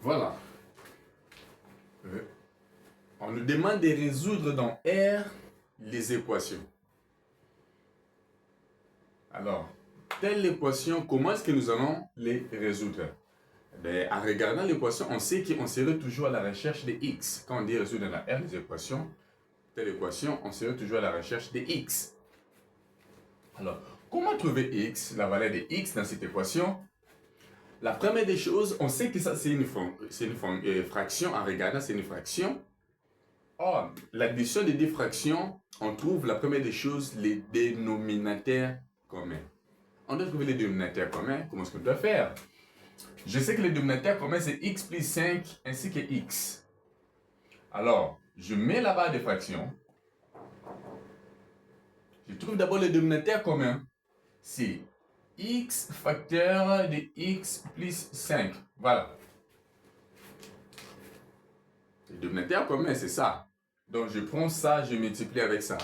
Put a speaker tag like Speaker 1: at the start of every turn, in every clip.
Speaker 1: Voilà. On nous demande de résoudre dans R les équations. Alors, telle équation, comment est-ce que nous allons les résoudre? En regardant l'équation, on sait qu'on serait toujours à la recherche de x. Quand on dit résoudre dans R les équations, telle équation, on serait toujours à la recherche de x. Alors, comment trouver x, la valeur de x dans cette équation? La première des choses, on sait que ça c'est une fraction. En regardant, c'est une fraction. Or, l'addition des deux fractions, on trouve la première des choses, les dénominateurs communs. On doit trouver les dénominateurs communs. Comment est-ce qu'on doit faire? Je sais que les dénominateurs communs, c'est x plus 5 ainsi que x. Alors, je mets la barre de fractions. Je trouve d'abord le dénominateur commun. C'est x facteur de x plus 5. Voilà. Le dénominateur commun, c'est ça. Donc, je prends ça, je multiplie avec ça.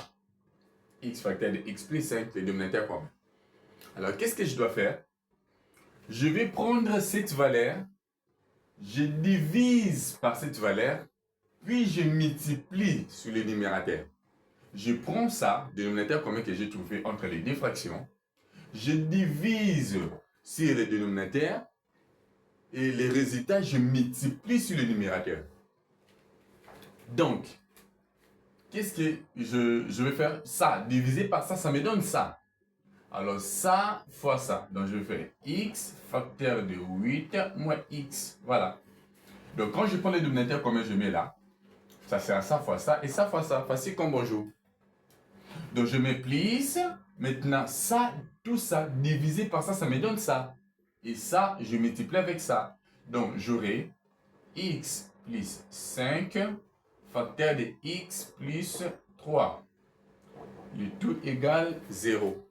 Speaker 1: X facteur de x plus 5, le dénominateur commun. Alors, qu'est-ce que je dois faire? Je vais prendre cette valeur, je divise par cette valeur, puis je multiplie sur le numérateur. Je prends ça, le dénominateur commun que j'ai trouvé entre les deux fractions, je divise sur le dénominateur, et les résultats, je multiplie sur le numérateur. Donc, qu'est-ce que je vais faire? Ça, divisé par ça, ça me donne ça. Alors, ça fois ça. Donc, je vais faire x facteur de 8 moins x. Voilà. Donc, quand je prends le dénominateur commun, je mets là. Ça sert à ça fois ça et ça fois ça. Facile comme bonjour. Donc, je mets plus. Maintenant, ça, tout ça, divisé par ça, ça me donne ça. Et ça, je multiplie avec ça. Donc, j'aurai x plus 5 facteur de x plus 3. Le tout égale 0.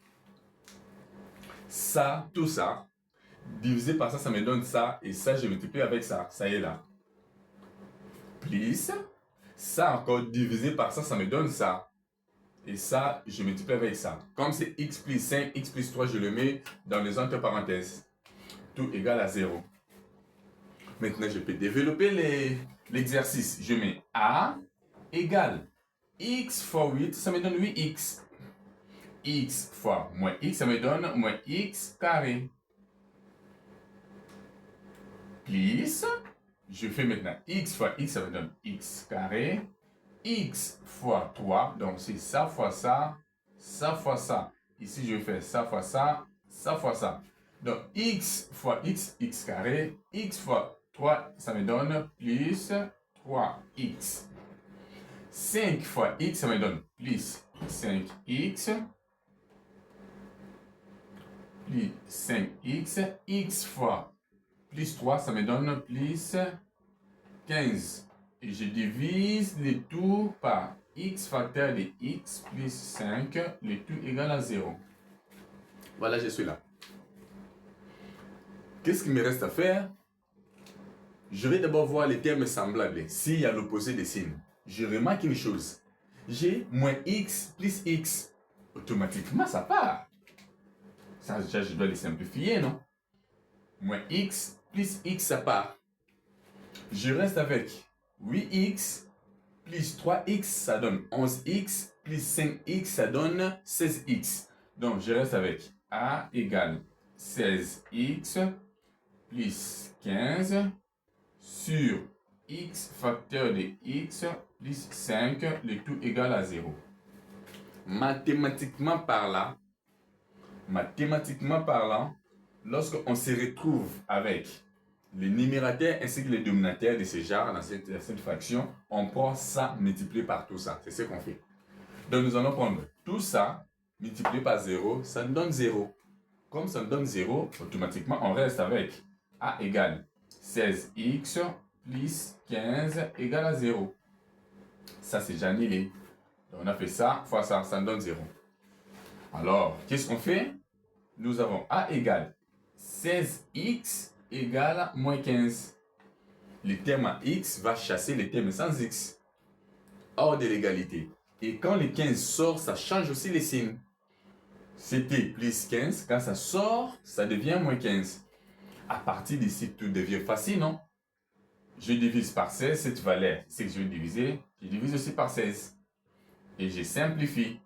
Speaker 1: Ça, tout ça, divisé par ça, ça me donne ça. Et ça, je multiplie avec ça. Ça y est là. Plus. Ça encore divisé par ça, ça me donne ça. Et ça, je multiplie avec ça. Comme c'est x plus 5, x plus 3, je le mets dans les entre parenthèses. Tout égale à 0. Maintenant, je peux développer l'exercice. Je mets a égale x fois 8, ça me donne 8x. X fois moins x, ça me donne moins x carré. Plus, je fais maintenant x fois x, ça me donne x carré. X fois 3, donc c'est ça fois ça, ça fois ça. Ici, je vais faire ça fois ça, ça fois ça. Donc, x fois x, x carré. X fois 3, ça me donne plus 3x. 5 fois x, ça me donne plus 5x. Plus 5x. X fois plus 3, ça me donne plus 15. Et je divise le tout par x facteur de x plus 5, le tout égal à 0. Voilà, je suis là. Qu'est-ce qu'il me reste à faire? Je vais d'abord voir les termes semblables. S'il y a l'opposé des signes, je remarque une chose. J'ai moins x plus x. Automatiquement, ça part. Ça, je dois les simplifier, non? Moins x plus x, ça part. Je reste avec 8x plus 3x, ça donne 11x, plus 5x, ça donne 16x. Donc, je reste avec a égale 16x plus 15 sur x facteur de x plus 5, le tout égal à 0. Mathématiquement parlant, lorsqu'on se retrouve avec les numérateurs ainsi que les dénominateurs de ce genre dans cette fraction, on prend ça multiplié par tout ça. C'est ce qu'on fait. Donc nous allons prendre tout ça multiplié par 0, ça nous donne 0. Comme ça nous donne 0, automatiquement on reste avec a égale 16x plus 15 égale à 0. Ça c'est déjà annulé. Donc on a fait ça fois ça, ça nous donne 0. Alors, qu'est-ce qu'on fait? Nous avons a égale 16x égale moins 15. Le terme à x va chasser le terme sans x. Hors de l'égalité. Et quand le 15 sort, ça change aussi les signes. C'était plus 15. Quand ça sort, ça devient moins 15. À partir d'ici, tout devient facile, non? je divise par 16 cette valeur. C'est que je vais diviser. Je divise aussi par 16. Et je simplifie.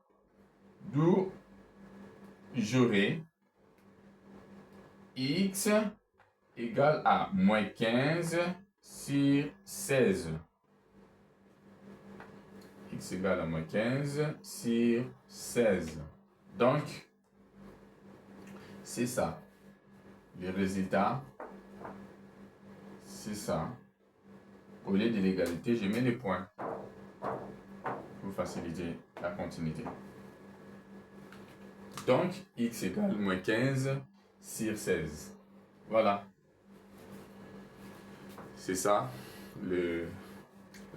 Speaker 1: D'où j'aurai x égale à moins 15 sur 16. X égale à moins 15 sur 16. Donc, c'est ça. Le résultat, c'est ça. Au lieu de l'égalité, je mets les points pour faciliter la continuité. Donc, x égale moins 15 sur 16. Voilà. C'est ça,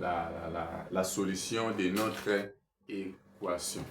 Speaker 1: la solution de notre équation.